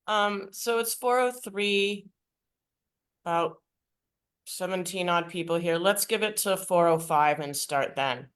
So it's 4:03, about 17 odd people here. Let's give it to 4:05 and start then.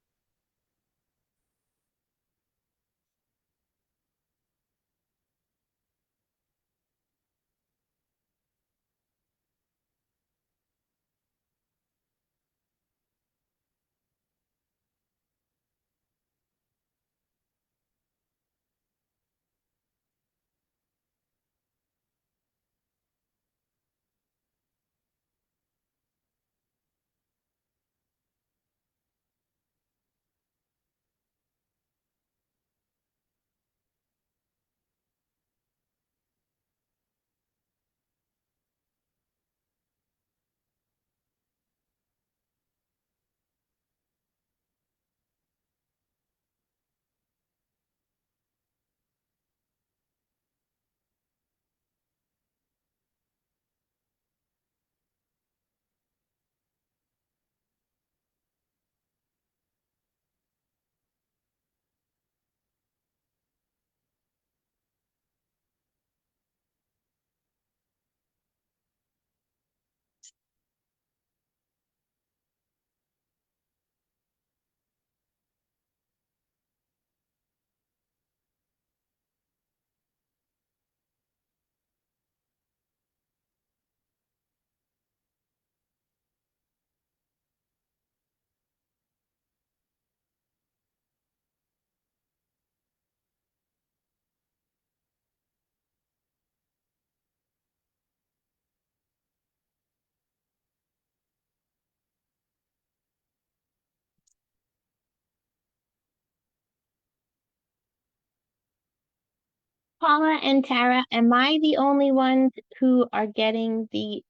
Paula and Tara, am I the only ones who are getting the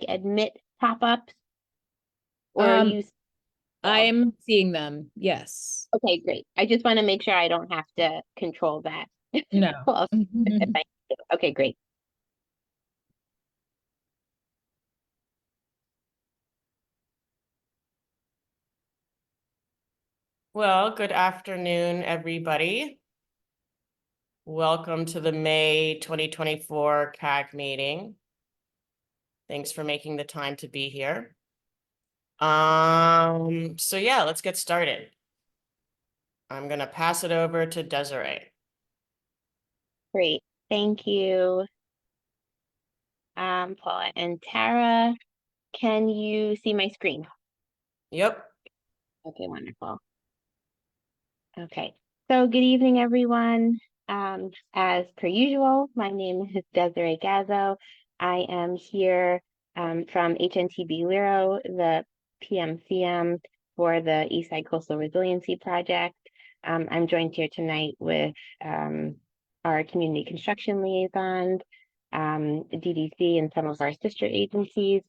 admit pop-ups or are Um, you all? I'm seeing them. Yes. Okay, great. I just want to make sure I don't have to control that. No. Well, if I do. Okay, great. Well, good afternoon, everybody. Welcome to the May 2024 CAG meeting. Thanks for making the time to be here. So yeah, let's get started. I'm gonna pass it over to Desiree. Great. Thank you. Paula and Tara, can you see my screen? Yep. Okay, wonderful. Okay. So good evening, everyone. As per usual, my name is Desiree Gazzo. I am here from HNTB Lero, the PMCM for the Eastside Coastal Resiliency Project. I'm joined here tonight with our community construction liaisons, DDC, and some of our sister agencies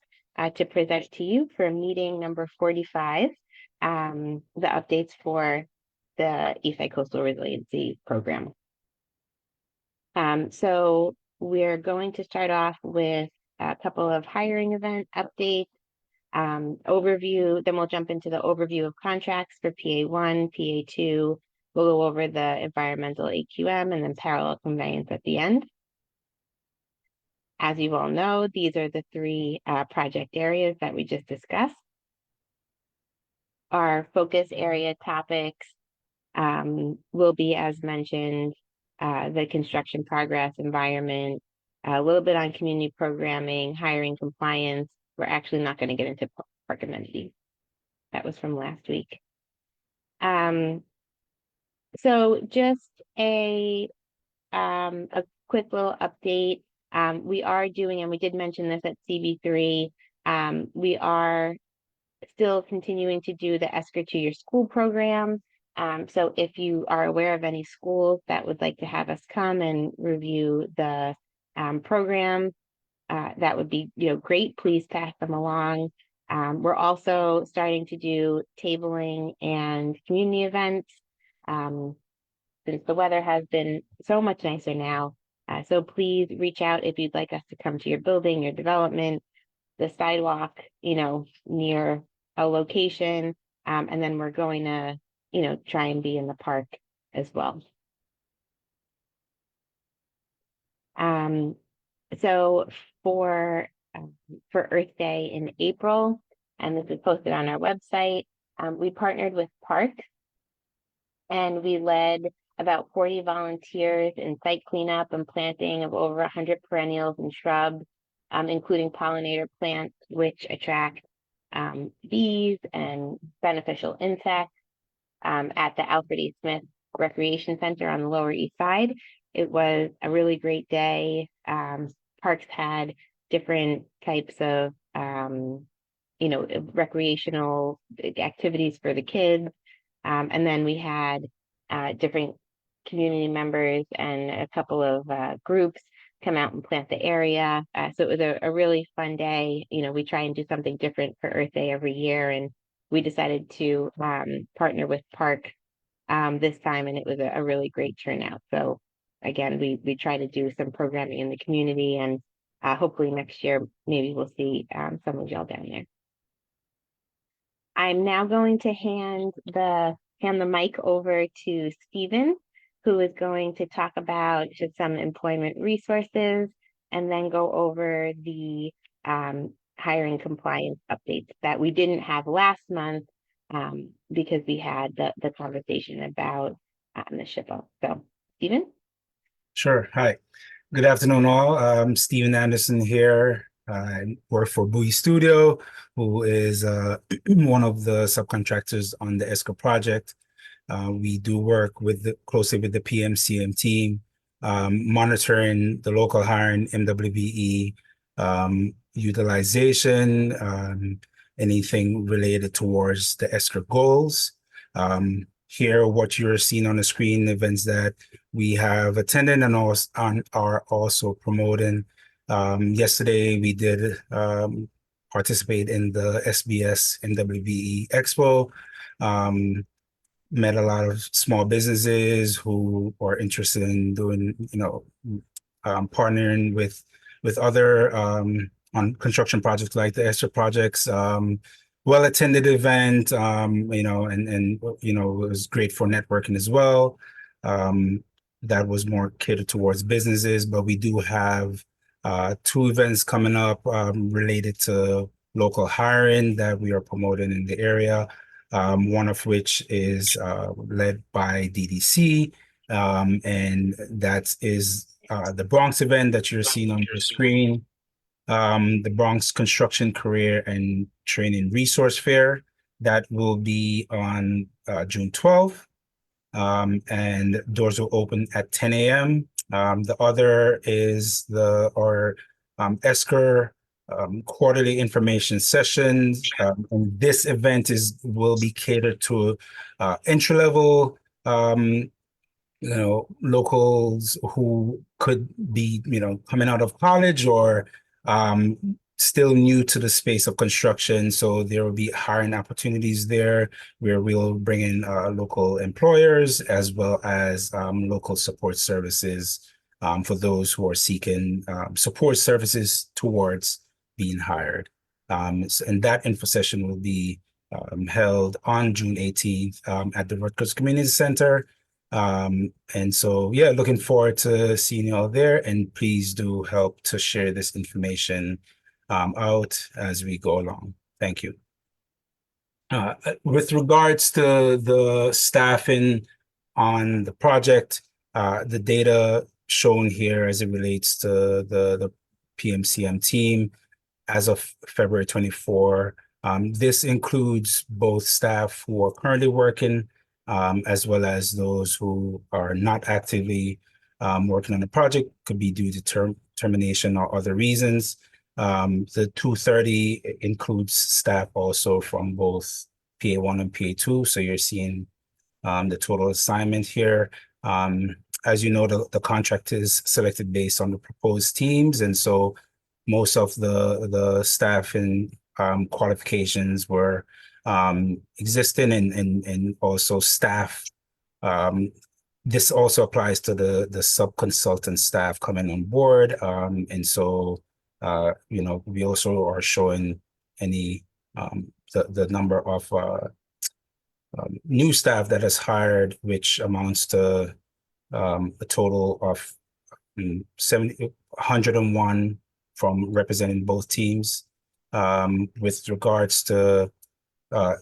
to present to you for meeting number 45, the updates for the Eastside Coastal Resiliency Program. So we're going to start off with a couple of hiring event updates, overview, then we'll jump into the overview of contracts for PA1, PA2. We'll go over the environmental AQM and then parallel conveyance at the end. As you all know, these are the three project areas that we just discussed. Our focus area topics will be, as mentioned, the construction progress, environment, a little bit on community programming, hiring, compliance. We're actually not going to get into park amenities. That was from last week. So just a quick little update. We are doing, and we did mention this at CB3, we are still continuing to do the ESCR to your school program. So if you are aware of any schools that would like to have us come and review the program, that would be great. Please pass them along. We're also starting to do tabling and community events since the weather has been so much nicer now. So please reach out if you'd like us to come to your building, your development, the sidewalk, near a location. And then we're going to, try and be in the park as well. So for Earth Day in April, and this is posted on our website, we partnered with Parks, and we led about 40 volunteers in site cleanup and planting of over 100 perennials and shrubs, including pollinator plants, which attract bees and beneficial insects, at the Alfred E. Smith Recreation Center on the Lower East Side. It was a really great day. Parks had different types of, recreational activities for the kids. And then we had different community members and a couple of groups come out and plant the area. So it was a really fun day. We try and do something different for Earth Day every year, and we decided to partner with Park this time, and it was a really great turnout. So again, we try to do some programming in the community, and hopefully next year maybe we'll see some of y'all down there. I'm now going to hand the mic over to Stephen, who is going to talk about just some employment resources and then go over the hiring compliance updates that we didn't have last month because we had the conversation about the SHPO. So, Stephen? Sure. Hi. Good afternoon, all. Stephen Anderson here. I work for Bowie Studio, who is one of the subcontractors on the ESCR project. We do work closely with the PMCM team, monitoring the local hiring, MWBE, utilization, anything related towards the ESCR goals. Here, what you're seeing on the screen, events that we have attended and are also promoting. Yesterday, we did participate in the SBS MWBE Expo. Met a lot of small businesses who are interested in doing, partnering with other on construction projects like the ESCR projects. Well-attended event, and it was great for networking as well. That was more catered towards businesses, but we do have 2 events coming up related to local hiring that we are promoting in the area. One of which is led by DDC, and that is the Bronx event that you're seeing on your screen. The Bronx Construction Career and Training Resource Fair that will be on June 12th, and doors will open at 10 a.m. The other is our ESCR quarterly information sessions. And this event will be catered to entry-level locals who could be coming out of college or still new to the space of construction. So there will be hiring opportunities there where we'll bring in local employers as well as local support services for those who are seeking support services towards being hired. And that info session will be held on June 18th at the Rutgers Community Center. And so, yeah, looking forward to seeing you all there, and please do help to share this information out as we go along. Thank you. With regards to the staffing on the project, the data shown here as it relates to the PMCM team as of February 24, this includes both staff who are currently working as well as those who are not actively working on the project, could be due to termination or other reasons. The 230 includes staff also from both PA1 and PA2. So you're seeing the total assignment here. As you know, the contract is selected based on the proposed teams. And so most of the staff and qualifications were existing and also staff. This also applies to the sub-consultant staff coming on board. And so, we also are showing the number of new staff that is hired, which amounts to a total of 101 from representing both teams. With regards to the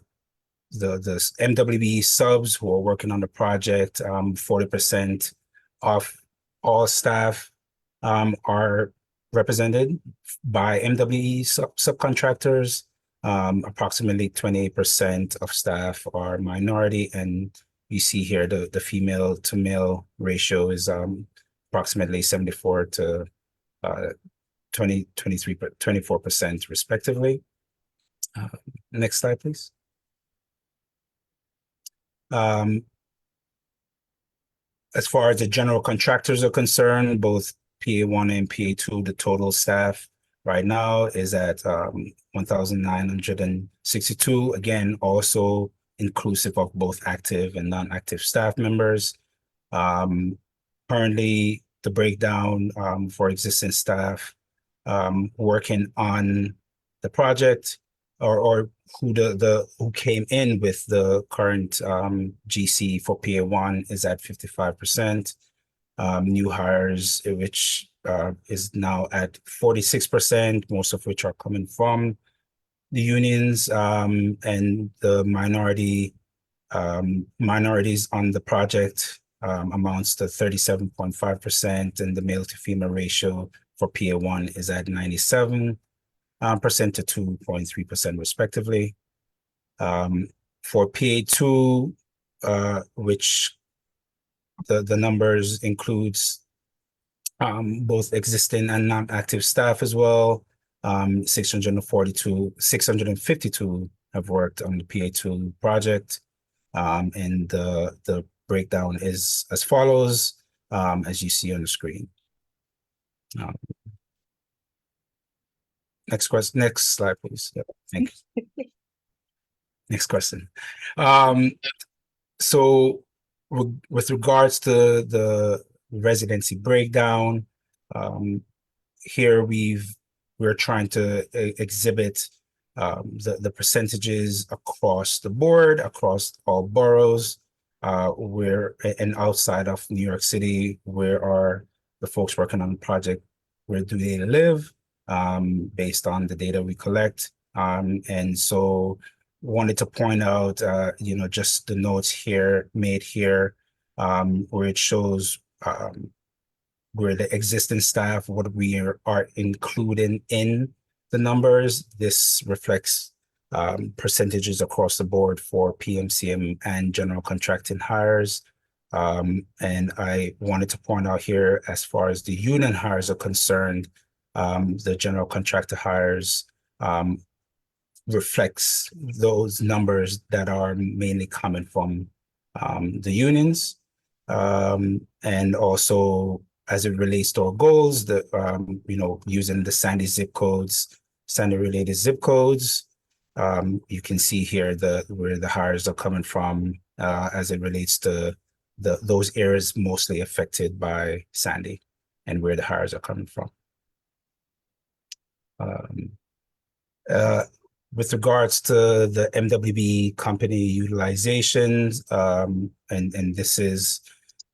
MWB subs who are working on the project, 40% of all staff are represented by MWE subcontractors. Approximately 28% of staff are minority, and you see here the female to male ratio is approximately 74 to 24% respectively. Next slide, please. As far as the general contractors are concerned, both PA1 and PA2, the total staff right now is at 1,962. Again, also inclusive of both active and non-active staff members. Currently, the breakdown for existing staff working on the project, or who came in with the current GC for PA1 is at 55%. New hires, which is now at 46%, most of which are coming from the unions, and the minorities on the project amounts to 37.5%, and the male to female ratio for PA1 is at 97% to 2.3% respectively. For PA2, which the numbers includes both existing and non-active staff as well. 652 have worked on the PA2 project. And the breakdown is as follows, as you see on the screen. Next question, next slide, please. Yep, thank you. Next question. So with regards to the residency breakdown, here we're trying to exhibit the percentages across the board, across all boroughs, and outside of New York City, where are the folks working on the project, where do they live, based on the data we collect. And so wanted to point out, just the notes here made here, where it shows where the existing staff, what we are including in the numbers. This reflects percentages across the board for PMCM and general contracting hires. And I wanted to point out here, as far as the union hires are concerned, the general contractor hires reflects those numbers that are mainly coming from the unions. And also, as it relates to our goals, using the Sandy zip codes, Sandy related zip codes, you can see here where the hires are coming from, as it relates to those areas mostly affected by Sandy, and where the hires are coming from. With regards to the MWB company utilizations, and this is,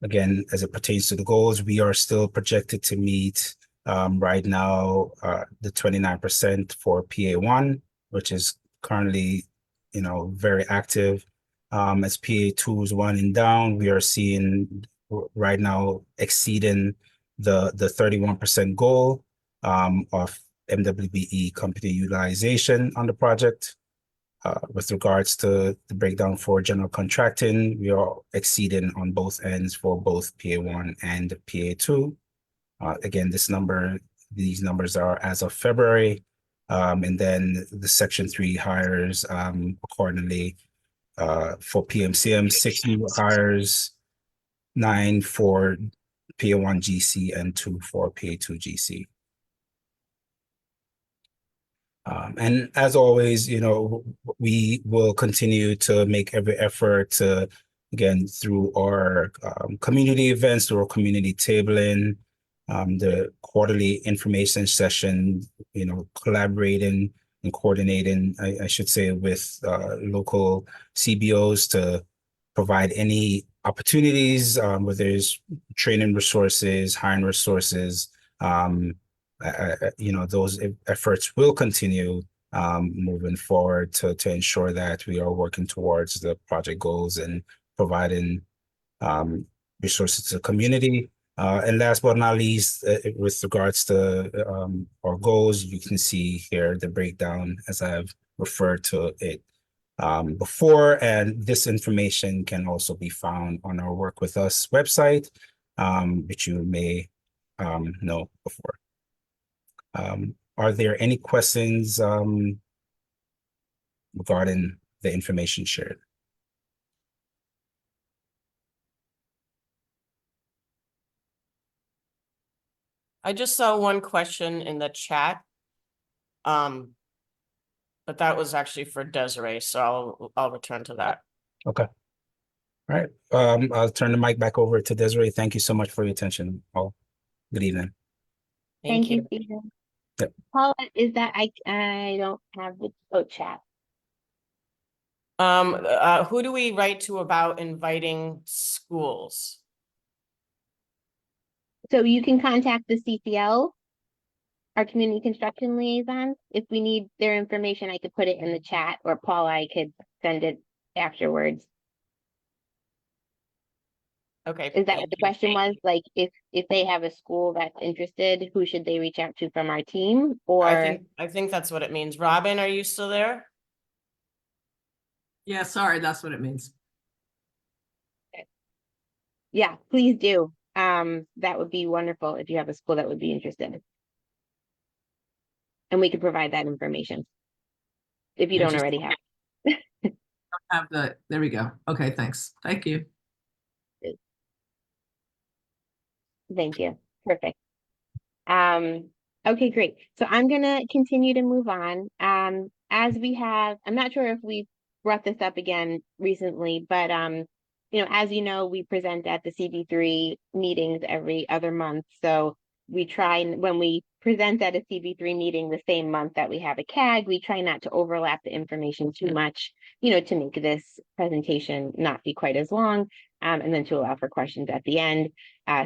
again, as it pertains to the goals, we are still projected to meet right now the 29% for PA1, which is currently, very active. As PA2 is winding down, we are seeing right now exceeding the 31% goal of MWBE company utilization on the project. With regards to the breakdown for general contracting, we are exceeding on both ends for both PA1 and PA2. Again, these numbers are as of February. And then the Section 3 hires accordingly, for PMCM, 6 new hires, 9 for PA1 GC, and 2 for PA2 GC. And as always, we will continue to make every effort to, again, through our community events, through our community tabling, the quarterly information session, collaborating and coordinating, I should say, with local CBOs to provide any opportunities, whether there's training resources, hiring resources, those efforts will continue moving forward to ensure that we are working towards the project goals and providing resources to the community. And last but not least, with regards to our goals, you can see here the breakdown as I've referred to it before, and this information can also be found on our Work With Us website, which you may know before. Are there any questions regarding the information shared? I just saw one question in the chat. But that was actually for Desiree, so I'll return to that. Okay. All right. I'll turn the mic back over to Desiree. Thank you so much for your attention. All. Good evening. Thank you, Stephen. Yep. Paula, is that I don't have the chat. Who do we write to about inviting schools? So you can contact the CCL, our community construction liaison. If we need their information, I could put it in the chat, or Paula, I could send it afterwards. Okay. Is that what the question was? Like, if they have a school that's interested, who should they reach out to from our team? Or I think that's what it means. Robin, are you still there? Yeah, sorry, that's what it means. yeah, please do. That would be wonderful if you have a school that would be interested. And we could provide that information if you Yeah, don't just- already have. There we go. Okay, thanks. Thank you. Thank you. Perfect. Okay, great. So I'm gonna continue to move on. As we have, I'm not sure if we brought this up again recently, but as you know, we present at the CB3 meetings every other month. So we try, when we present at a CB3 meeting the same month that we have a CAG, we try not to overlap the information too much, to make this presentation not be quite as long, and then to allow for questions at the end.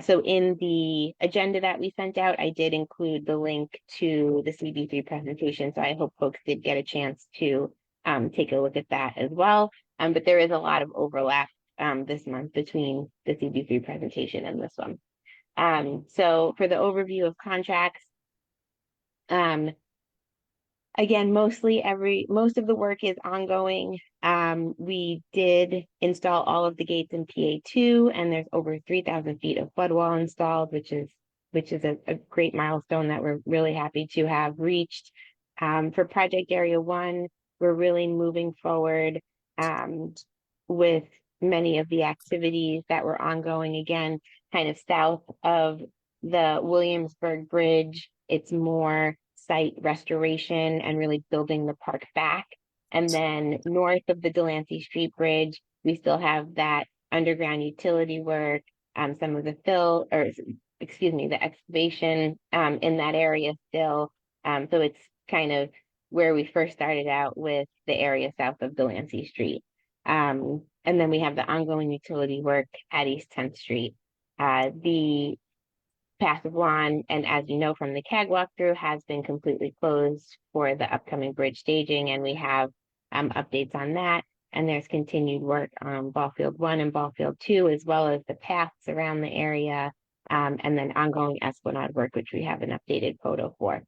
So in the agenda that we sent out, I did include the link to the CB3 presentation. So I hope folks did get a chance to take a look at that as well. But there is a lot of overlap this month between the CB3 presentation and this one. So for the overview of contracts, again, most of the work is ongoing. We did install all of the gates in PA2, and there's over 3,000 feet of flood wall installed, which is a great milestone that we're really happy to have reached. For project area 1, we're really moving forward with many of the activities that were ongoing, again, kind of south of the Williamsburg Bridge. It's more site restoration and really building the park back. And then north of the Delancey Street Bridge, we still have that underground utility work, some of the the excavation in that area still. So it's kind of where we first started out with the area south of Delancey Street. And then we have the ongoing utility work at East 10th Street. The passive lawn, and as you know from the CAG walkthrough, has been completely closed for the upcoming bridge staging, and we have updates on that. And there's continued work on ball field 1 and ball field 2, as well as the paths around the area, and then ongoing Esplanade work, which we have an updated photo for.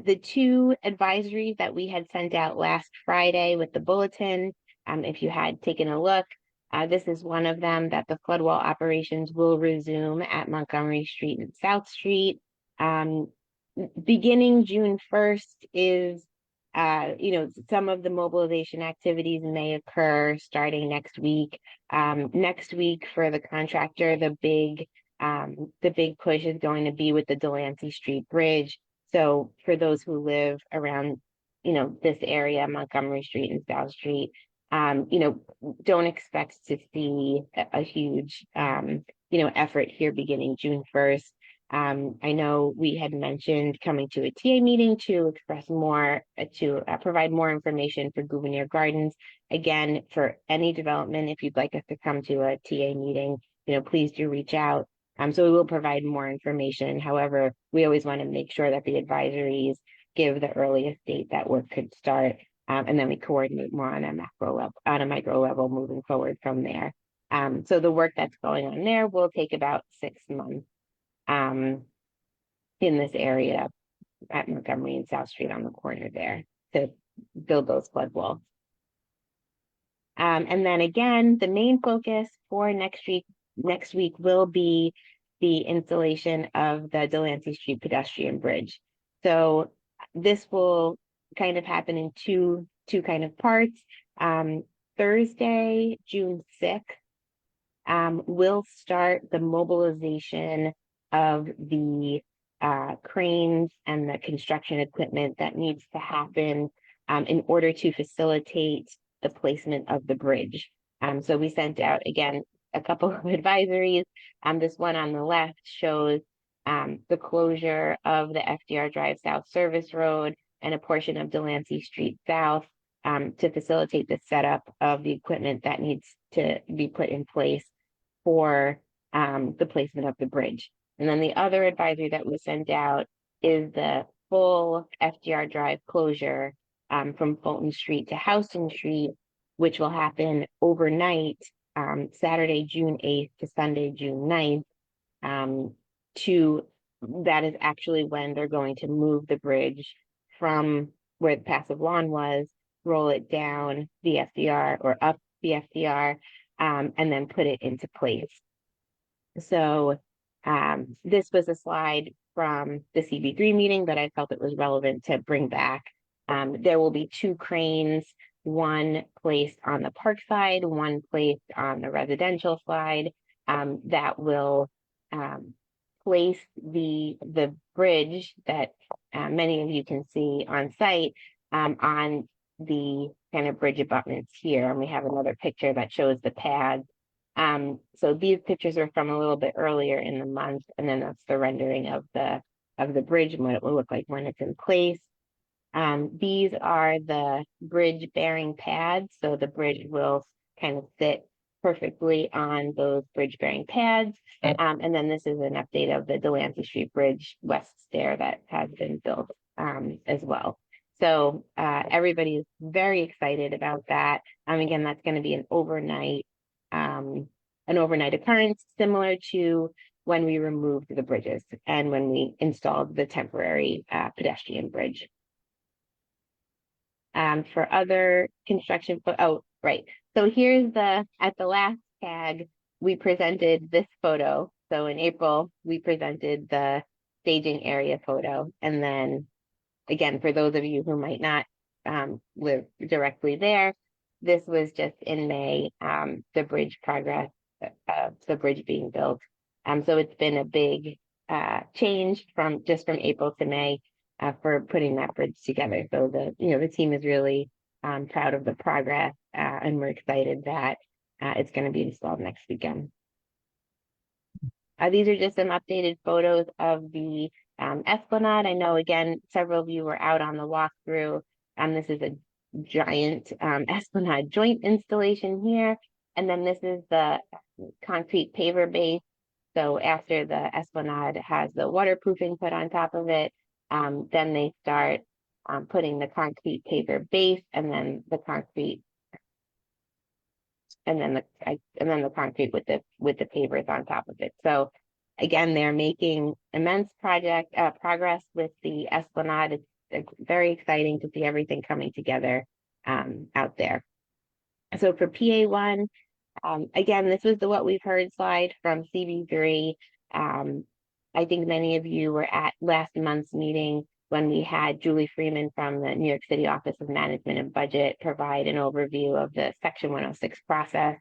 The 2 advisories that we had sent out last Friday with the bulletin, if you had taken a look, this is one of them, that the flood wall operations will resume at Montgomery Street and South Street. Beginning June 1st is, some of the mobilization activities may occur starting next week. Next week for the contractor, the big push is going to be with the Delancey Street Bridge. So for those who live around, this area, Montgomery Street and South Street, don't expect to see a huge, effort here beginning June 1st. I know we had mentioned coming to a TA meeting to express more, to provide more information for Gouverneur Gardens. Again, for any development, if you'd like us to come to a TA meeting, please do reach out. So we will provide more information. However, we always want to make sure that the advisories give the earliest date that work could start. And then we coordinate more on a macro level, on a micro level moving forward from there. So the work that's going on there will take about 6 months. In this area at Montgomery and South Street on the corner there to build those flood walls. And then again, the main focus for next week will be the installation of the Delancey Street pedestrian bridge. So this will kind of happen in two kind of parts. Thursday, June 6th, we'll start the mobilization of the cranes and the construction equipment that needs to happen in order to facilitate the placement of the bridge. So we sent out, again, a couple of advisories. This one on the left shows the closure of the FDR Drive South Service Road and a portion of Delancey Street South to facilitate the setup of the equipment that needs to be put in place for the placement of the bridge. And then the other advisory that was sent out is the full FDR Drive closure from Fulton Street to Houston Street, which will happen overnight, Saturday, June 8th to Sunday, June 9th. That is actually when they're going to move the bridge from where the passive lawn was, roll it down the FDR or up the FDR, and then put it into place. So this was a slide from the CB3 meeting, but I felt it was relevant to bring back. There will be 2 cranes, one placed on the park side, one placed on the residential side, that will place the bridge that many of you can see on site on the kind of bridge abutments here. And we have another picture that shows the pad. So these pictures are from a little bit earlier in the month, and then that's the rendering of the bridge and what it will look like when it's in place. These are the bridge bearing pads. So the bridge will kind of sit perfectly on those bridge bearing pads. And then this is an update of the Delancey Street Bridge West Stair that has been built as well. So everybody's very excited about that. Again, that's going to be an overnight occurrence, similar to when we removed the bridges and when we installed the temporary pedestrian bridge. For other construction, oh, right. So here's at the last tag, we presented this photo. So in April, we presented the staging area photo. And then again, for those of you who might not live directly there, this was just in May, the bridge progress, the bridge being built. So it's been a big change from April to May for putting that bridge together. So the team is really proud of the progress, and we're excited that it's going to be installed next weekend. These are just some updated photos of the Esplanade. I know, again, several of you were out on the walkthrough. This is a giant Esplanade joint installation here. And then this is the concrete paver base. So after the Esplanade has the waterproofing put on top of it, then they start putting the concrete paver base and then the concrete and then the concrete with the pavers on top of it. So again, they're making immense progress with the Esplanade. It's very exciting to see everything coming together out there. So for PA1, again, this was the what we've heard slide from CB3. I think many of you were at last month's meeting when we had Julie Freeman from the New York City Office of Management and Budget provide an overview of the Section 106 process,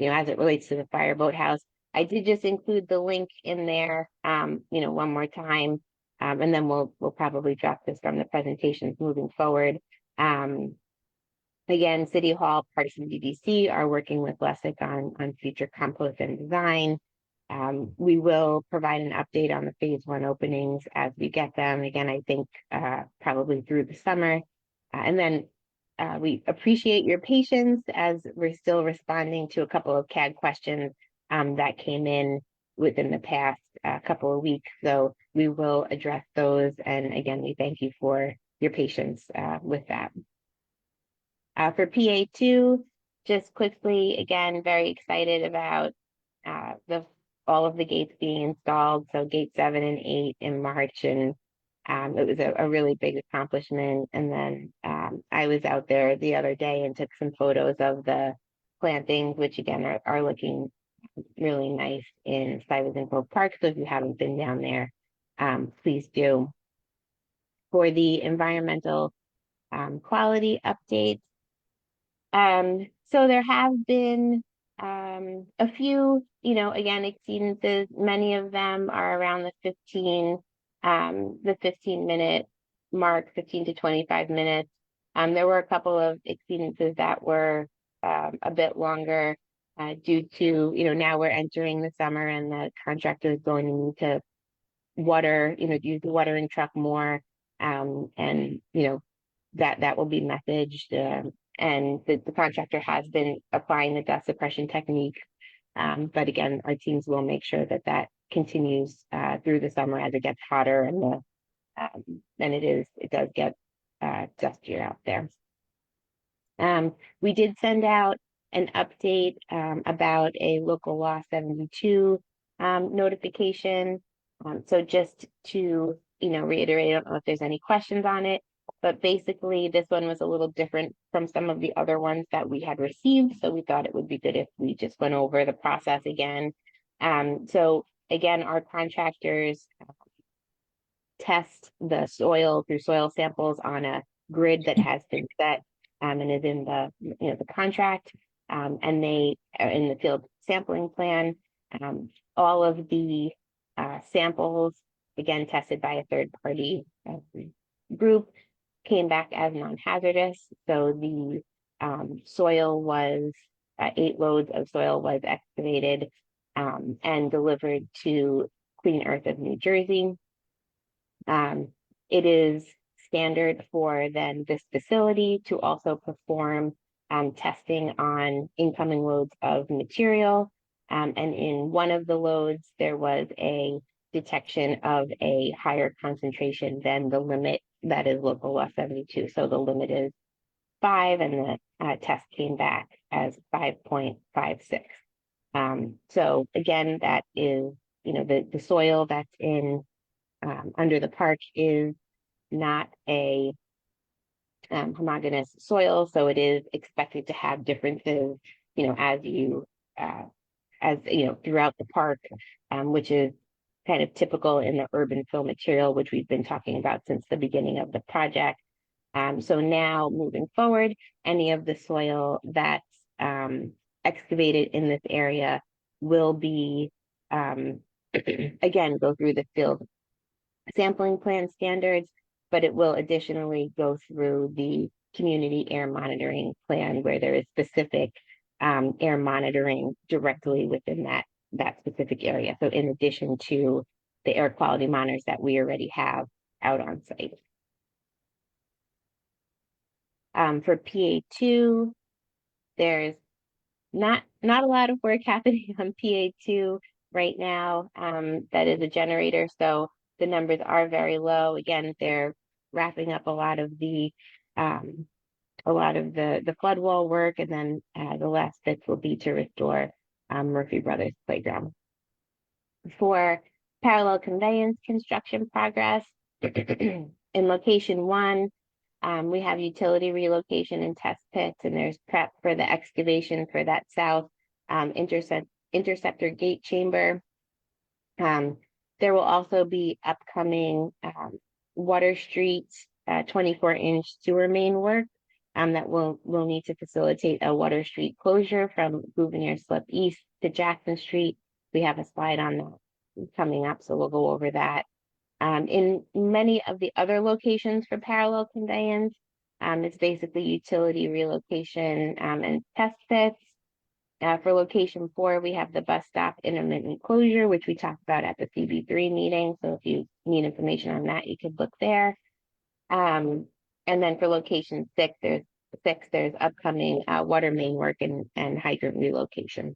as it relates to the fire boathouse. I did just include the link in there, one more time, and then we'll probably drop this from the presentations moving forward. Again, City Hall, Parks and DDC are working with Lessick on future compost and design. We will provide an update on the phase one openings as we get them. Again, I think probably through the summer. And then we appreciate your patience as we're still responding to a couple of CAG questions that came in within the past couple of weeks. So we will address those. And again, we thank you for your patience with that. For PA2, just quickly, again, very excited about all of the gates being installed. So gate 7 and 8 in March, and it was a really big accomplishment. And then I was out there the other day and took some photos of the plantings, which again are looking really nice in Stuyvesant Grove Park. So if you haven't been down there, please do. For the environmental quality updates, so there have been a few, again, exceedances. Many of them are around the 15-minute mark, 15 to 25 minutes. There were a couple of exceedances that were a bit longer due to, now we're entering the summer and the contractor is going to need to water, use the watering truck more. And, that will be messaged. And the contractor has been applying the dust suppression technique. But again, our teams will make sure that continues through the summer as it gets hotter and it does get dustier out there. We did send out an update about a local law 72 notification. So just to, reiterate, I don't know if there's any questions on it, but basically this one was a little different from some of the other ones that we had received. So we thought it would be good if we just went over the process again. So again, our contractors test the soil through soil samples on a grid that has been set and is in the contract. And they are in the field sampling plan. All of the samples, again, tested by a third party group, came back as non-hazardous. So the soil was, 8 loads of soil was excavated and delivered to Clean Earth of New Jersey. It is standard for then this facility to also perform testing on incoming loads of material. And in one of the loads, there was a detection of a higher concentration than the limit that is local law 72. So the limit is 5 and the test came back as 5.56. So again, that is, the soil that's in under the park is not a homogeneous soil. So it is expected to have differences, as throughout the park, which is kind of typical in the urban fill material, which we've been talking about since the beginning of the project. So now moving forward, any of the soil that's excavated in this area will be, again, go through the field sampling plan standards, but it will additionally go through the community air monitoring plan where there is specific air monitoring directly within that specific area. So in addition to the air quality monitors that we already have out on site. For PA2, there's not a lot of work happening on PA2 right now. That is a generator, so the numbers are very low. Again, they're wrapping up a lot of the flood wall work, and then the last bits will be to restore Murphy Brothers Playground. For parallel conveyance construction progress, in location 1, we have utility relocation and test pits, and there's prep for the excavation for that south interceptor gate chamber. There will also be upcoming Water Street 24-inch sewer main work that will need to facilitate a Water Street closure from Gouverneur Slip East to Jackson Street. We have a slide on that coming up, so we'll go over that. In many of the other locations for parallel conveyance, it's basically utility relocation and test pits. For location 4, we have the bus stop intermittent closure, which we talked about at the CB3 meeting. So if you need information on that, you could look there. And then for location 6, there's upcoming water main work and hydrant relocation.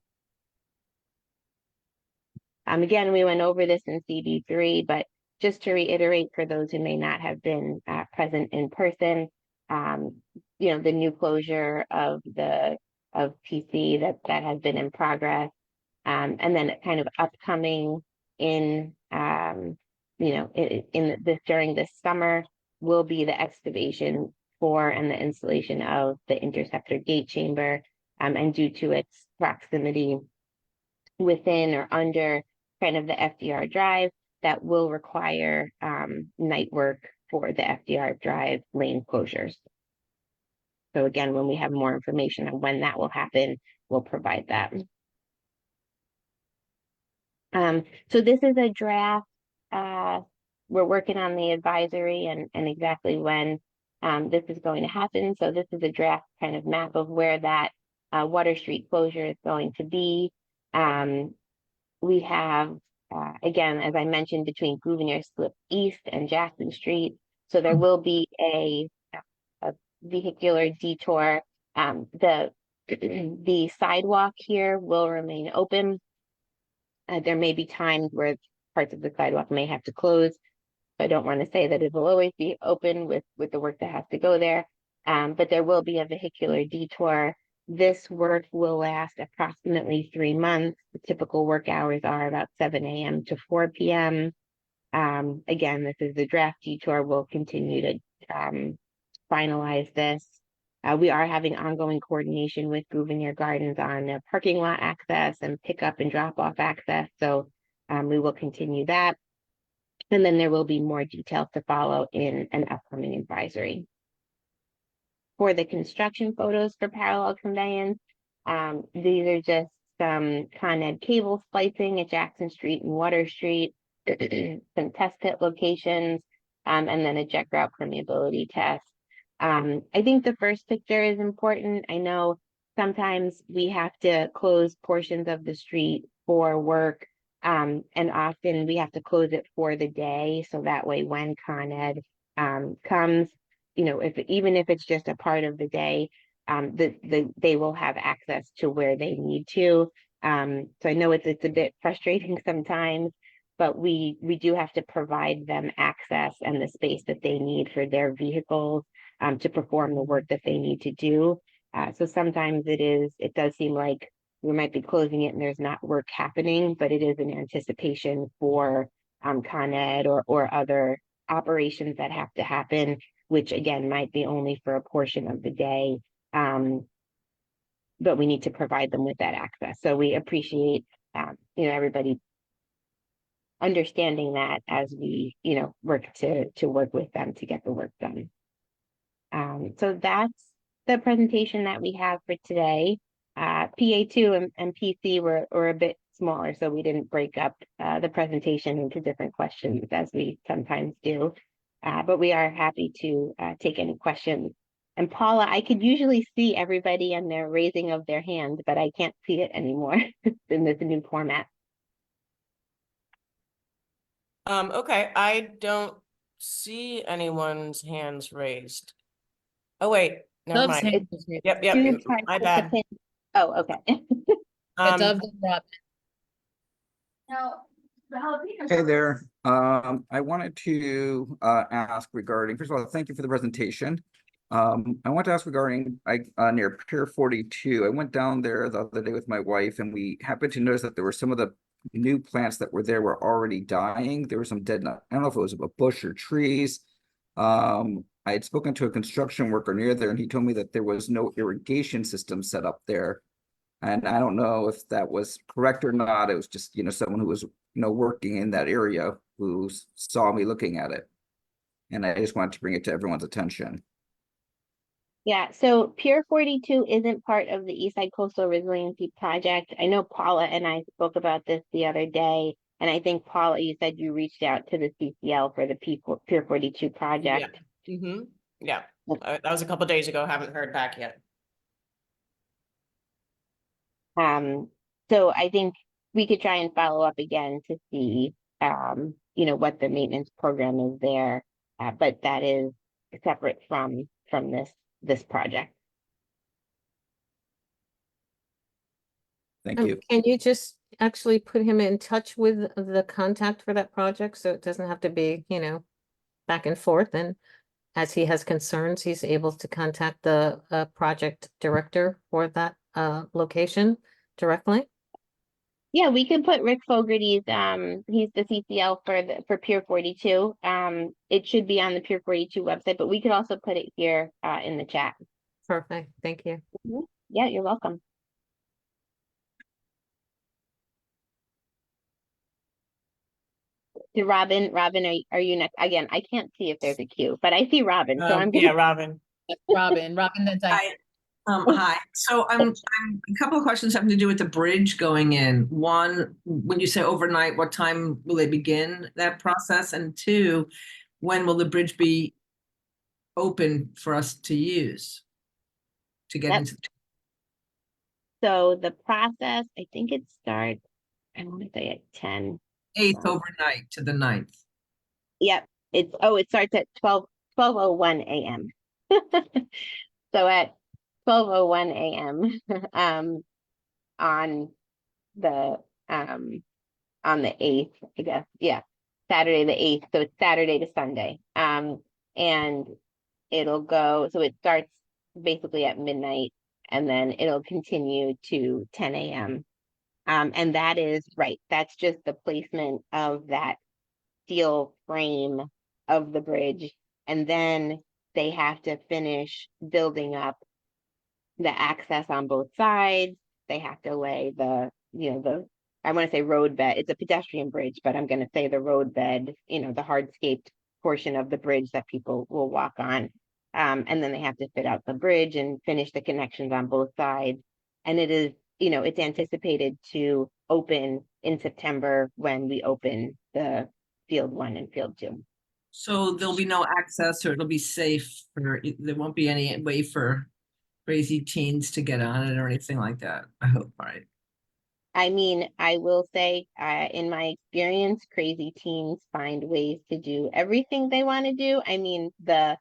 Again, we went over this in CB3, but just to reiterate for those who may not have been present in person, the new closure of PC that has been in progress, and then kind of upcoming in during this summer will be the excavation for and the installation of the interceptor gate chamber, and due to its proximity within or under kind of the FDR drive, that will require night work for the FDR drive lane closures. So again, when we have more information on when that will happen, we'll provide that. So this is a draft. We're working on the advisory and exactly when this is going to happen. So this is a draft kind of map of where that Water Street closure is going to be. We have, again, as I mentioned, between Gouverneur Slip East and Jackson Street. So there will be a vehicular detour. The sidewalk here will remain open. There may be times where parts of the sidewalk may have to close. I don't want to say that it will always be open with the work that has to go there, but there will be a vehicular detour. This work will last approximately 3 months. The typical work hours are about 7 a.m. to 4 p.m. Again, this is the draft detour. We'll continue to finalize this. We are having ongoing coordination with Gouverneur Gardens on parking lot access and pickup and drop off access. So we will continue that. And then there will be more details to follow in an upcoming advisory. For the construction photos for parallel conveyance, these are just some Con Ed cable splicing at Jackson Street and Water Street, some test pit locations, and then a jet grout permeability test. I think the first picture is important. I know sometimes we have to close portions of the street for work, and often we have to close it for the day. So that way when Con Ed comes, even if it's just a part of the day, they will have access to where they need to. So I know it's a bit frustrating sometimes, but we do have to provide them access and the space that they need for their vehicles to perform the work that they need to do. So sometimes it does seem like we might be closing it and there's not work happening, but it is an anticipation for Con Ed or other operations that have to happen, which again might be only for a portion of the day. But we need to provide them with that access. So we appreciate everybody understanding that as we work to work with them to get the work done. So that's the presentation that we have for today. PA2 and PC were a bit smaller, so we didn't break up the presentation into different questions as we sometimes do. But we are happy to take any questions. And Paula, I could usually see everybody and their raising of their hand, but I can't see it anymore in this new format. Okay, I don't see anyone's hands raised. Oh, wait, never Dove's mind. hand was raised. Yep, Two my bad. participants. Oh, okay. But Dove didn't drop. Hey there. I wanted to ask regarding, first of all, thank you for the presentation. I want to ask regarding near Pier 42. I went down there the other day with my wife, and we happened to notice that there were some of the new plants that were there were already dying. There was some dead, I don't know if it was a bush or trees. I had spoken to a construction worker near there, and he told me that there was no irrigation system set up there. And I don't know if that was correct or not. It was just, someone who was, working in that area who saw me looking at it. And I just wanted to bring it to everyone's attention. Yeah, so Pier 42 isn't part of the Eastside Coastal Resiliency Project. I know Paula and I spoke about this the other day, and I think Paula, you said you reached out to the CCL for the Pier 42 project. Yeah, that was a couple days ago. Haven't heard back yet. So I think we could try and follow up again to see, what the maintenance program is there. But that is separate from this project. Thank you. Can you just actually put him in touch with the contact for that project so it doesn't have to be, back and forth? And as he has concerns, he's able to contact the project director for that location directly? Yeah, we can put Rick Fogarty's, he's the CCL for Pier 42. It should be on the Pier 42 website, but we could also put it here in the chat. Perfect, thank you. Yeah, you're welcome. To Robin, are you next? Again, I can't see if there's a queue, but I see Robin, so I'm Yeah, gonna. Robin. Robin, then Diane. Hi, so I'm a couple of questions having to do with the bridge going in. One, when you say overnight, what time will they begin that process? And two, when will the bridge be open for us to use? To get Yep. into So the process, I think it starts, I want to say at 10. the 8th overnight to the 9th. Yep, it starts at 12:01 a.m. So at 12:01 a.m. on the 8th, I guess. Yeah, Saturday the 8th. So it's Saturday to Sunday. And it'll go, so it starts basically at midnight and then it'll continue to 10 a.m. And that is right. That's just the placement of that steel frame of the bridge. And then they have to finish building up the access on both sides. They have to lay I want to say road bed. It's a pedestrian bridge, but I'm going to say the road bed, the hardscaped portion of the bridge that people will walk on. And then they have to fit out the bridge and finish the connections on both sides. And it is, it's anticipated to open in September when we open the field 1 and field 2. So there'll be no access, or it'll be safe, or there won't be any way for crazy teens to get on it or anything like that. I hope, right? I mean, I will say, in my experience, crazy teens find ways to do everything they want to do. I mean, the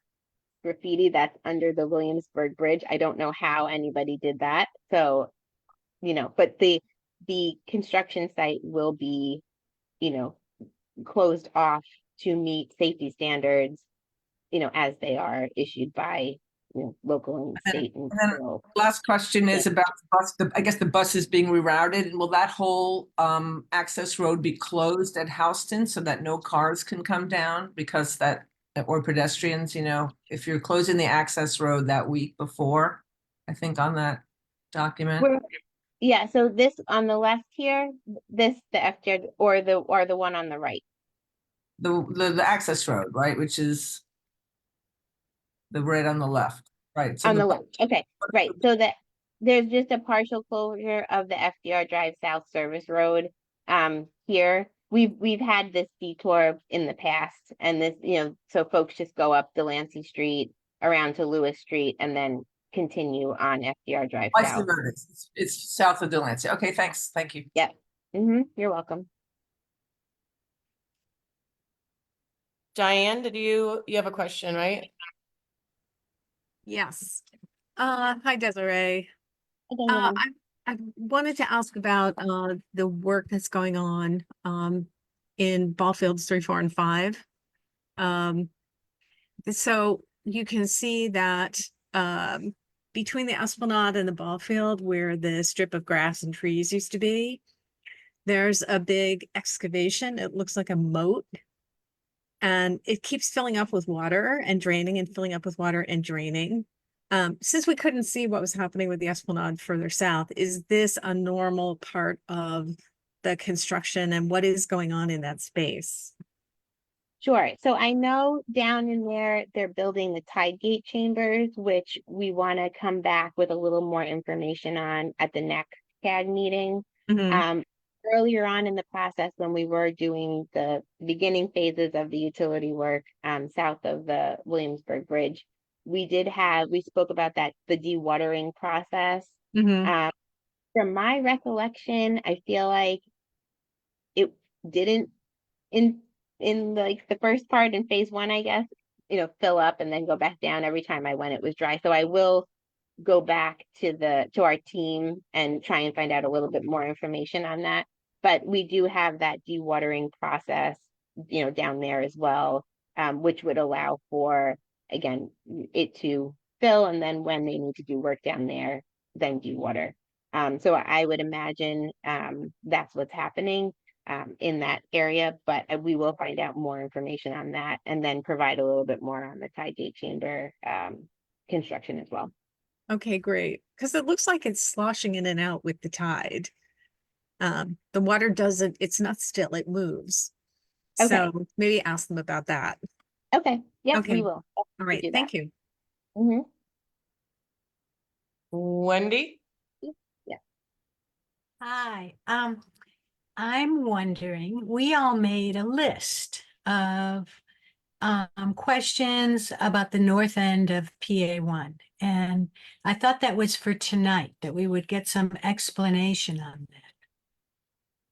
graffiti that's under the Williamsburg Bridge, I don't know how anybody did that. So, but the construction site will be, closed off to meet safety standards, as they are issued by local and state and federal. Last question is about the bus. I guess the bus is being rerouted, and will that whole access road be closed at Houston so that no cars can come down because or pedestrians, if you're closing the access road that week before, I think on that document. Yeah, so this on the left here, the FJ or the one on the right. The access road, right, which is the right on the left, right? So On the left, okay, right. So that there's just a partial closure of the FDR Drive South Service Road. Here we've had this detour in the past, and this, so folks just go up Delancey Street around to Lewis Street and then continue on FDR Drive I see South. where it is. It's south of Delancey. Okay, thanks. Thank you. Yep. You're welcome. Diane, did you have a question, right? Yes. Hi, Desiree. Okay, I wanted to ask about the work that's going on in ball fields 3, 4, and 5. So you can see that between the esplanade and the ball field, where the strip of grass and trees used to be, there's a big excavation. It looks like a moat. And it keeps filling up with water and draining and filling up with water and draining. Since we couldn't see what was happening with the esplanade further south, is this a normal part of the construction, and what is going on in that space? Sure. So I know down in there, they're building the tide gate chambers, which we want to come back with a little more information on at the next CAG meeting. Earlier on in the process, when we were doing the beginning phases of the utility work south of the Williamsburg Bridge, we spoke about that, the dewatering process. From my recollection, I feel like it didn't in like the first part in phase one, I guess, fill up and then go back down every time I went, it was dry. So I will go back to our team and try and find out a little bit more information on that. But we do have that dewatering process, down there as well, which would allow for, again, it to fill, and then when they need to do work down there, then dewater. So I would imagine that's what's happening in that area, but we will find out more information on that and then provide a little bit more on the tide gate chamber construction as well. Okay, great. Because it looks like it's sloshing in and out with the tide. The water doesn't, it's not still, it moves. Okay. So maybe ask them about that. Okay. Yep, Okay. we will. All right, do thank that. you. Mm-hmm. Wendy? Yeah. Hi, I'm wondering, we all made a list of questions about the north end of PA1. And I thought that was for tonight, that we would get some explanation on that.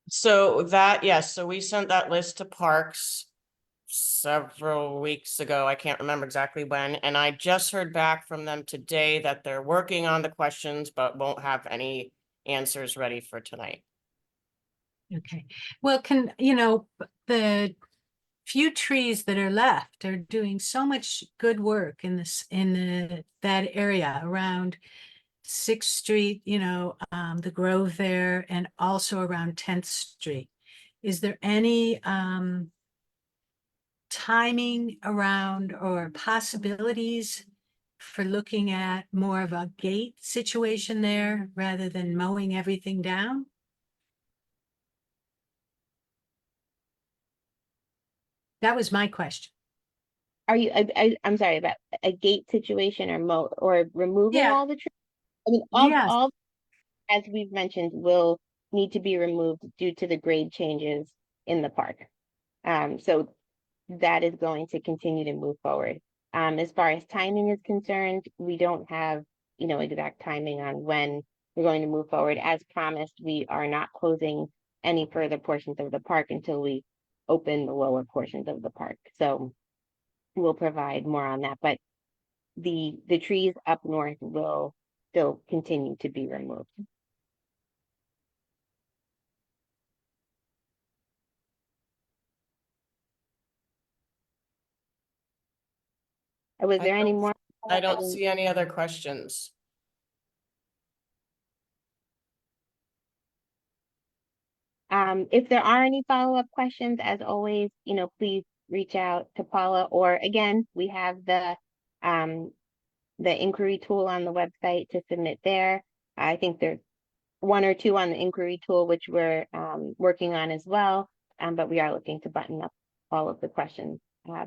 So that, yes, so we sent that list to Parks several weeks ago. I can't remember exactly when, and I just heard back from them today that they're working on the questions, but won't have any answers ready for tonight. Okay, well, the few trees that are left are doing so much good work in that area around 6th Street, the Grove there, and also around 10th Street. Is there any timing around or possibilities for looking at more of a gate situation there rather than mowing everything down? That was my question. Are you, I'm sorry, about a gate situation or removing Yeah. all the trees? I mean, Yes. all, as we've mentioned, will need to be removed due to the grade changes in the park. So that is going to continue to move forward. As far as timing is concerned, we don't have, exact timing on when we're going to move forward. As promised, we are not closing any further portions of the park until we open the lower portions of the park. So we'll provide more on that, but the trees up north will still continue to be removed. Was there any more? I don't see any other questions. If there are any follow-up questions, as always, please reach out to Paula, or again, we have the inquiry tool on the website to submit there. I think there's one or two on the inquiry tool, which we're working on as well. But we are looking to button up all of the questions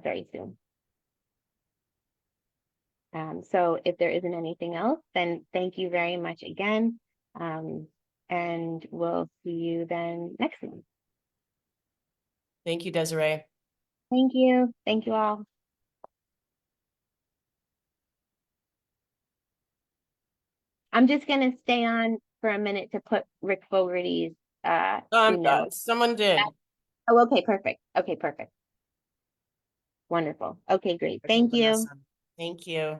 very soon. So if there isn't anything else, then thank you very much again. And we'll see you then next month. Thank you, Desiree. Thank you. Thank you all. I'm just gonna stay on for a minute to put Rick Fogarty's email. Someone did. Oh, okay, perfect. Okay, perfect. Wonderful. Okay, great. Thank you. Vanessa. Thank you.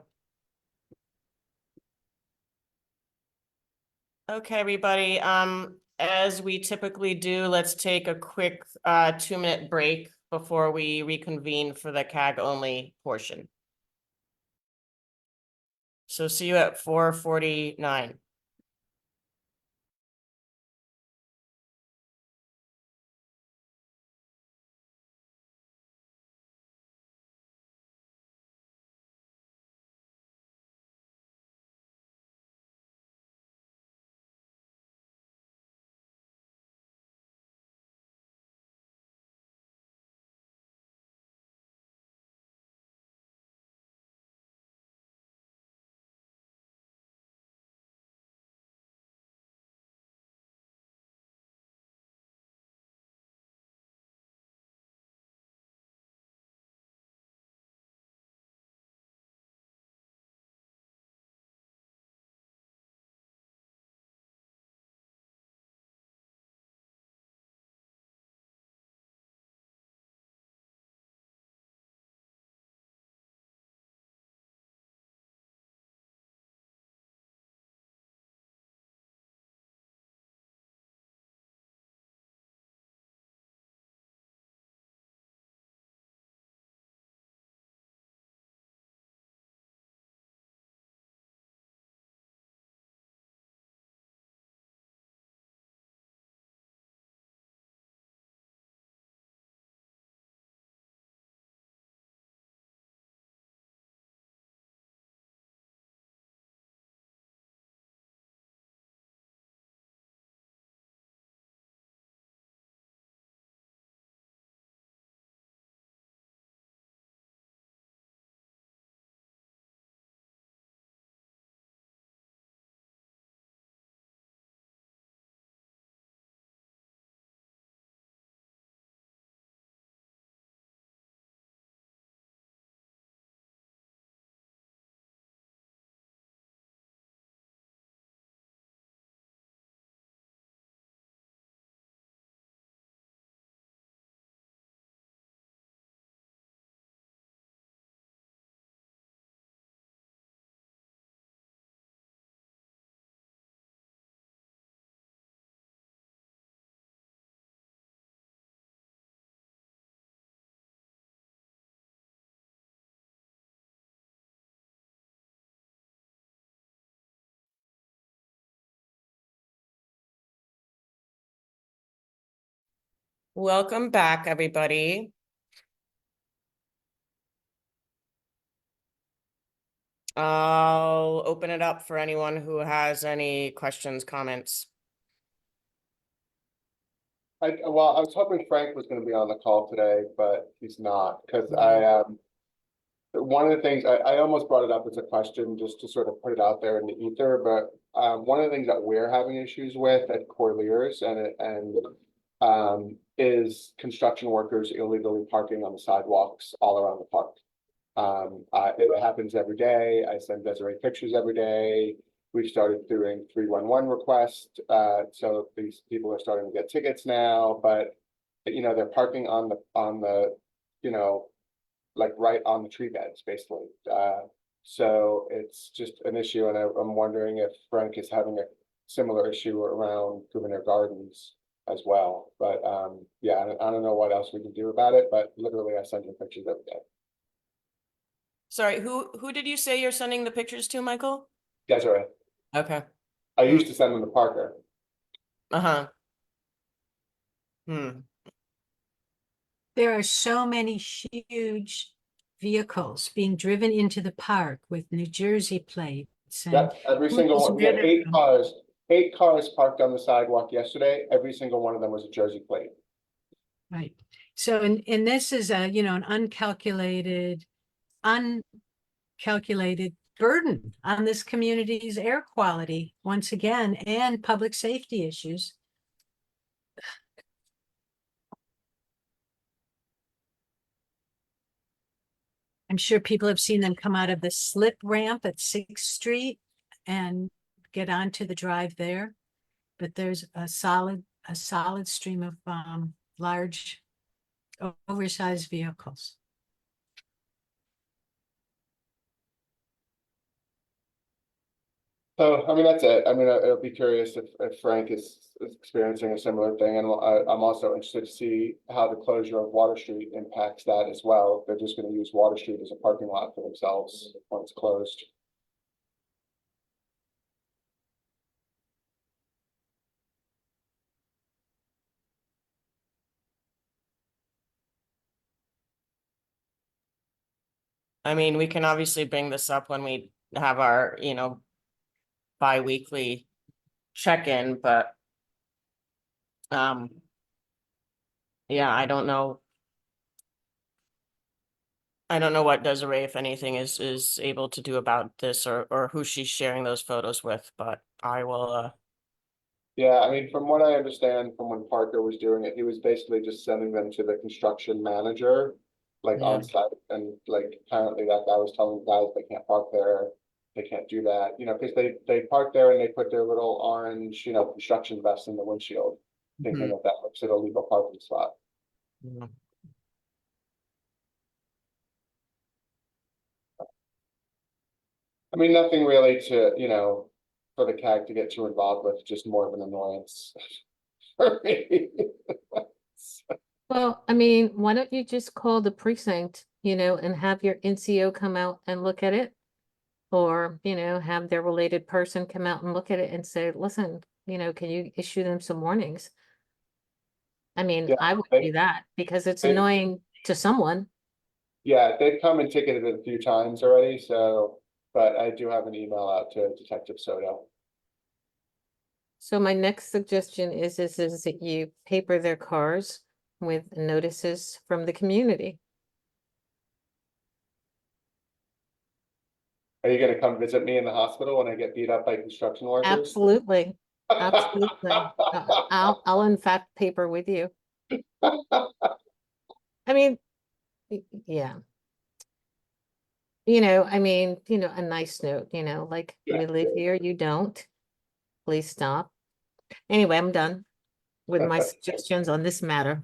Okay, everybody, as we typically do, let's take a quick 2-minute break before we reconvene for the CAG only portion. So see you at 4:49. Welcome back, everybody. I'll open it up for anyone who has any questions, comments. Well, I was hoping Frank was gonna be on the call today, but he's not, because I, one of the things, I almost brought it up as a question just to sort of put it out there in the ether, but one of the things that we're having issues with at Corliers is construction workers illegally parking on the sidewalks all around the park. It happens every day. I send Desiree pictures every day. We've started doing 311 requests, so these people are starting to get tickets now, but they're parking on the like right on the tree beds, basically. So it's just an issue, and I'm wondering if Frank is having a similar issue around Gouverneur Gardens as well. But yeah, I don't know what else we can do about it, but literally I send him pictures every day. Sorry, who did you say you're sending the pictures to, Michael? Desiree, Okay. I used to send them to Parker. Uh-huh. Hmm. There are so many huge vehicles being driven into the park with New Jersey plates and Yep, every single who's one. We had driven them? 8 cars parked on the sidewalk yesterday. Every single one of them was a Jersey plate. Right. So, and this is a, an uncalculated burden on this community's air quality once again, and public safety issues. I'm sure people have seen them come out of the slip ramp at 6th Street and get onto the drive there. But there's a solid stream of large oversized vehicles. So, I mean, that's it. I mean, I'll be curious if Frank is experiencing a similar thing. And I'm also interested to see how the closure of Water Street impacts that as well. They're just going to use Water Street as a parking lot for themselves when it's closed. I mean, we can obviously bring this up when we have our, bi-weekly check-in, but yeah, I don't know. I don't know what Desiree, if anything, is able to do about this, or who she's sharing those photos with, but I will Yeah, I mean, from what I understand from when Parker was doing it, he was basically just sending them to the construction manager, like Yeah. on site, and like apparently that guy was telling the guys they can't park there, they can't do that, because they park there and they put their little orange, construction vest in the windshield, thinking that makes it a legal parking spot. Yeah. I mean, nothing really to, for the CAG to get too involved with, just more of an annoyance for me. Well, I mean, why don't you just call the precinct, and have your NCO come out and look at it? Or, have their related person come out and look at it and say, listen, can you issue them some warnings? I mean, Yeah, I would they- do that because it's they- annoying to someone. Yeah, they've come and ticketed it a few times already, so, but I do have an email out to Detective Soto. So my next suggestion is that you paper their cars with notices from the community. Are you gonna come visit me in the hospital when I get beat up by construction workers? Absolutely, absolutely. I'll in fact paper with you. I mean, yeah. I mean, a nice note, like Yeah. we live here, you don't. Please stop. Anyway, I'm done with my suggestions on this matter.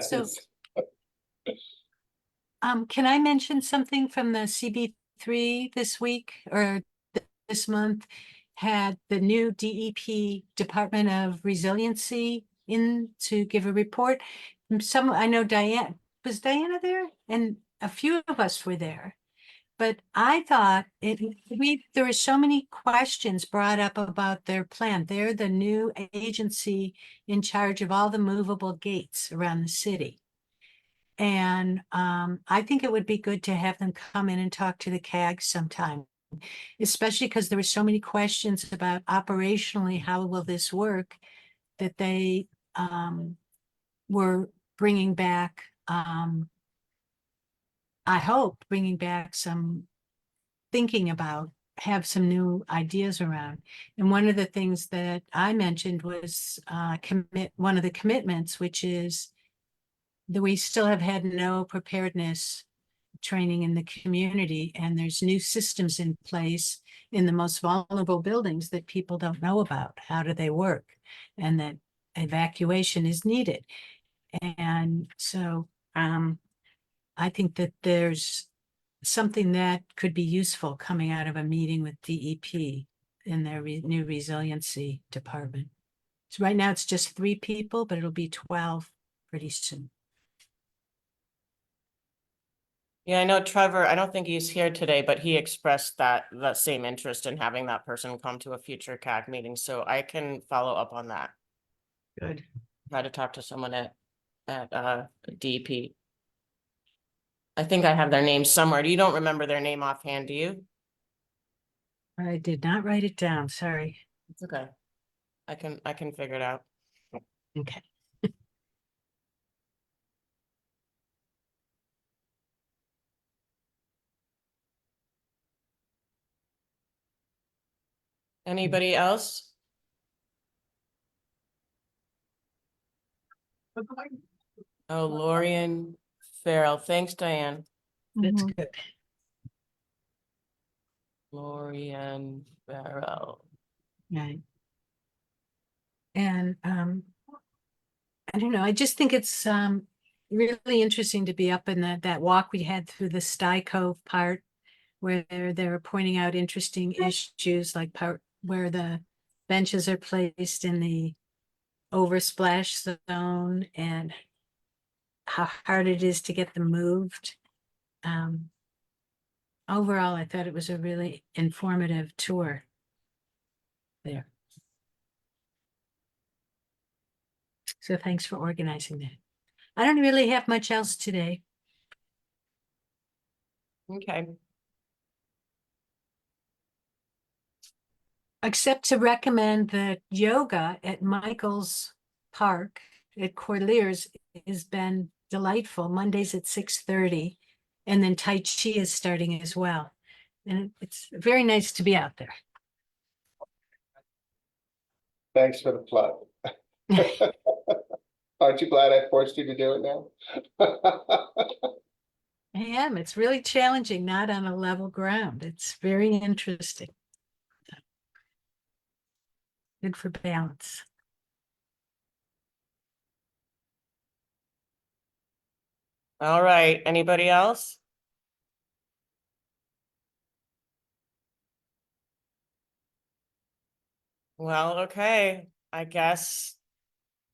So- Thanks. Can I mention something from the CB3 this week or this month? Had the new DEP Department of Resiliency in to give a report. I know was Diana there? And a few of us were there. but I thought there were so many questions brought up about their plan. They're the new agency in charge of all the movable gates around the city. And I think it would be good to have them come in and talk to the CAG sometime, especially because there were so many questions about operationally, how will this work, that they were bringing back, I hope, bringing back some thinking about, have some new ideas around. And one of the things that I mentioned was one of the commitments, which is that we still have had no preparedness training in the community, and there's new systems in place in the most vulnerable buildings that people don't know about. How do they work? And that evacuation is needed. And so I think that there's something that could be useful coming out of a meeting with DEP in their new resiliency department. So right now it's just 3 people, but it'll be 12 pretty soon. Yeah, I know Trevor, I don't think he's here today, but he expressed that same interest in having that person come to a future CAG meeting, so I can follow up on that. Good. Try to talk to someone at DEP. I think I have their name somewhere. You don't remember their name offhand, do you? I did not write it down, sorry. It's okay. I can figure it out. Okay. Anybody else? Oh, Lorian Farrell. Thanks, Diane. That's Mhm. good. Lorian Farrell. Right. And I don't know, I just think it's really interesting to be up in that walk we had through the Sty Cove part, where they were pointing out interesting issues, like part where the benches are placed in the oversplash zone and how hard it is to get them moved. Overall, I thought it was a really informative tour there. So thanks for organizing that. I don't really have much else today. Okay. Except to recommend that yoga at Michael's Park at Cordeliers has been delightful. Mondays at 6:30, and then Tai Chi is starting as well. And it's very nice to be out there. Thanks for the plug. Aren't you glad I forced you to do it now? I am. It's really challenging, not on a level ground. It's very interesting. Good for balance. All right. Anybody else? Well, okay. I guess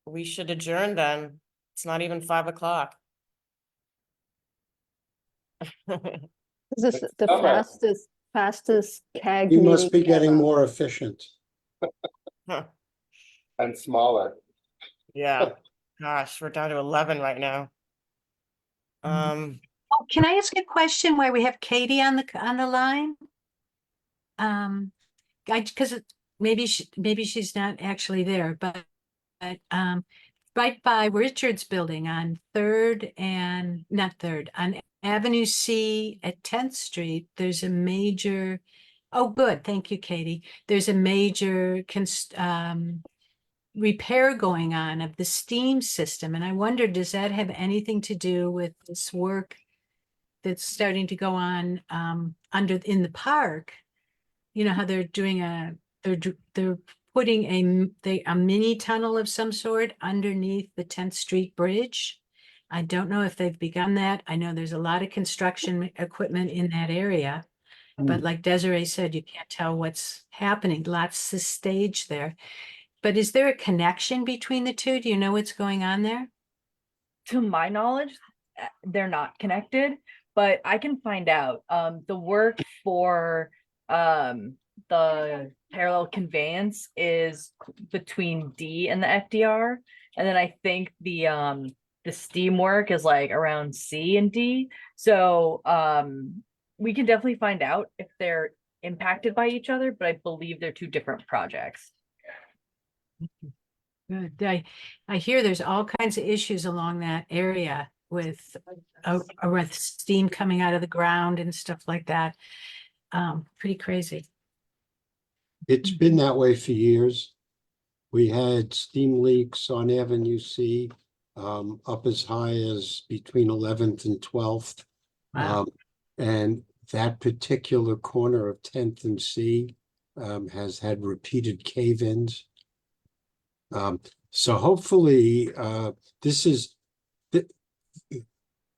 we should adjourn then. It's not even 5 o'clock. This is It's the summer. fastest CAG You must be meeting getting ever. more efficient. And smaller. Yeah. Gosh, we're down to 11 right now. Oh, can I ask a question while we have Katie on the line? Because maybe she's not actually there, but right by Richard's building on on Avenue C at 10th Street, there's a major, oh, good, thank you, Katie. There's a major repair going on of the steam system. And I wonder, does that have anything to do with this work that's starting to go on in the park? You know how they're doing they're putting a mini tunnel of some sort underneath the 10th Street Bridge. I don't know if they've begun that. I know there's a lot of construction equipment in that area, but like Desiree said, you can't tell what's happening. Lots of stage there. But is there a connection between the two? Do you know what's going on there? To my knowledge, they're not connected. but I can find out. The work for the parallel conveyance is between D and the FDR, and then I think the STEAM work is like around C and D. So we can definitely find out if they're impacted by each other, but I believe they're two different projects. Good. I hear there's all kinds of issues along that area with steam coming out of the ground and stuff like that. Pretty crazy. It's been that way for years. We had steam leaks on Avenue C, up as high as between 11th and 12th. Wow. And that particular corner of 10th and C has had repeated cave-ins. So hopefully this is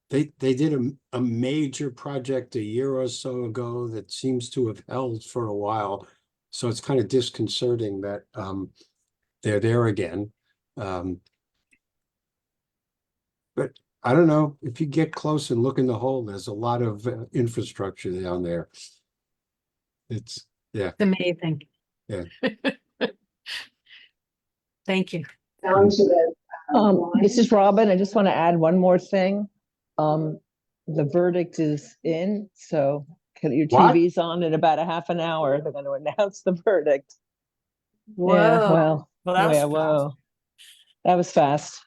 they did a major project a year or so ago that seems to have held for a while. So it's kind of disconcerting that they're there again. But I don't know, if you get close and look in the hole, there's a lot of infrastructure down there. It's Amazing. Yeah. Thank you. This is Robin. I just want to add one more thing. The verdict is in, so your What? TV's on in about a half an hour. They're going to announce the verdict. Yeah, Whoa. well, Well, that was yeah, fast. whoa. That was fast.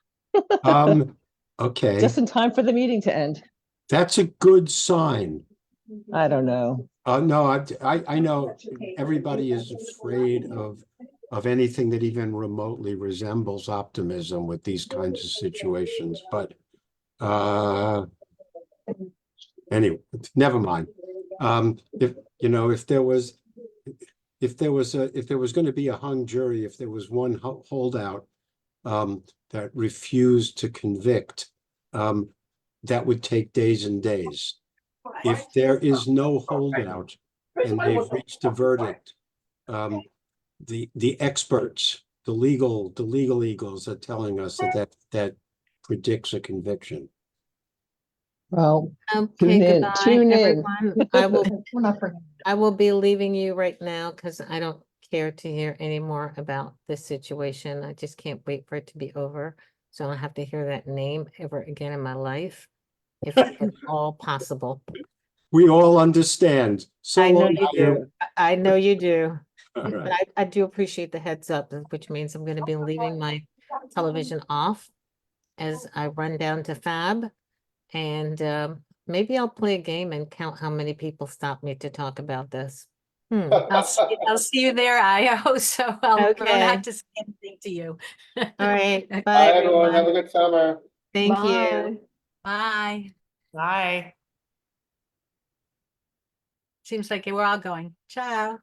Okay, Just in time for the meeting to end. that's a good sign. I don't know. No, I know everybody is afraid of anything that even remotely resembles optimism with these kinds of situations, but anyway, never mind. If you know, if there was going to be a hung jury, if there was one holdout that refused to convict, that would take days and days. If there is no holdout and they've reached a verdict, the experts, the legal eagles are telling us that predicts a conviction. Well, Okay, Tune in, goodbye, tune in. everyone. I will be leaving you right now because I don't care to hear any more about this situation. I just can't wait for it to be over. So I don't have to hear that name ever again in my life, if at all possible. We all understand. So I know long, you Aya. do. I know you do. All But right. I do appreciate the heads up, which means I'm going to be leaving my television off as I run down to Fab. And maybe I'll play a game and count how many people stop me to talk about this. I'll see you there, Io. So I'll learn Okay. how to say anything to you. All right, bye, Bye, everyone. Have a everyone. good summer. Thank you. Bye. Bye. Bye. Seems like we're all going. Ciao.